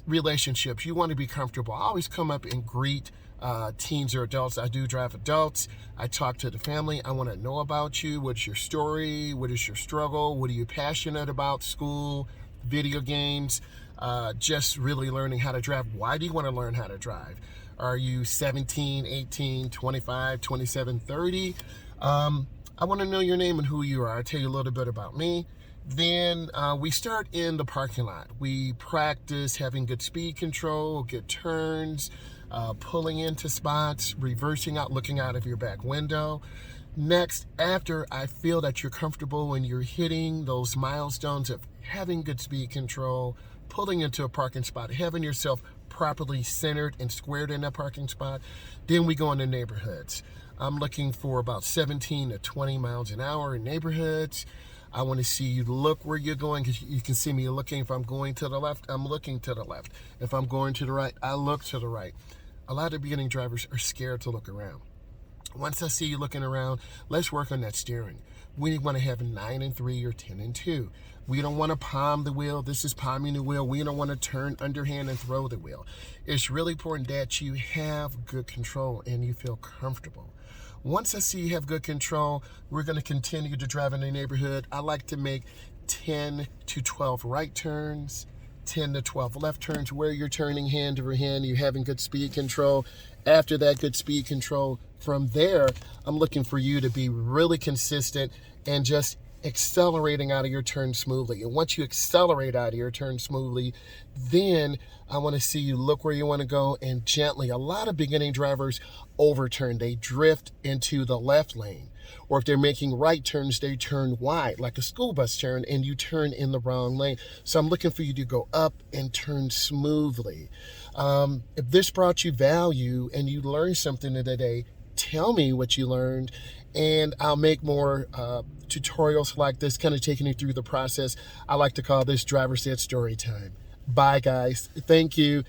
Relationships, you want to be comfortable. I always come up and greet teens or adults. I do drive adults. I talk to the family. I want to know about you. What's your story? What is your struggle? What are you passionate about? School, video games, just really learning how to drive. Why do you want to learn how to drive? Are you 17, 18, 25, 27, 30? I want to know your name and who you are. I'll tell you a little bit about me. Then we start in the parking lot. We practice having good speed control, good turns, pulling into spots, reversing out, looking out of your back window. Next, after I feel that you're comfortable and you're hitting those milestones of having good speed control, pulling into a parking spot, having yourself properly centered and squared in that parking spot, then we go into neighborhoods. I'm looking for about 17 to 20 miles an hour in neighborhoods. I want to see you look where you're going, because you can see me looking. If I'm going to the left, I'm looking to the left. If I'm going to the right, I look to the right. A lot of beginning drivers are scared to look around. Once I see you looking around, let's work on that steering. We want to have 9 and 3 or 10 and 2. We don't want to palm the wheel. This is palming the wheel. We don't want to turn underhand and throw the wheel. It's really important that you have good control and you feel comfortable. Once I see you have good control, we're going to continue to drive in the neighborhood. I like to make 10 to 12 right turns, 10 to 12 left turns, where you're turning hand over hand, you're having good speed control. After that good speed control, from there, I'm looking for you to be really consistent and just accelerating out of your turn smoothly. And once you accelerate out of your turn smoothly, then I want to see you look where you want to go and gently. A lot of beginning drivers overturn. They drift into the left lane. Or if they're making right turns, they turn wide, like a school bus turn, and you turn in the wrong lane. So I'm looking for you to go up and turn smoothly. If this brought you value and you learned something today, tell me what you learned, and I'll make more tutorials like this, kind of taking you through the process. I like to call this Driver's Ed Story Time. Bye, guys. Thank you.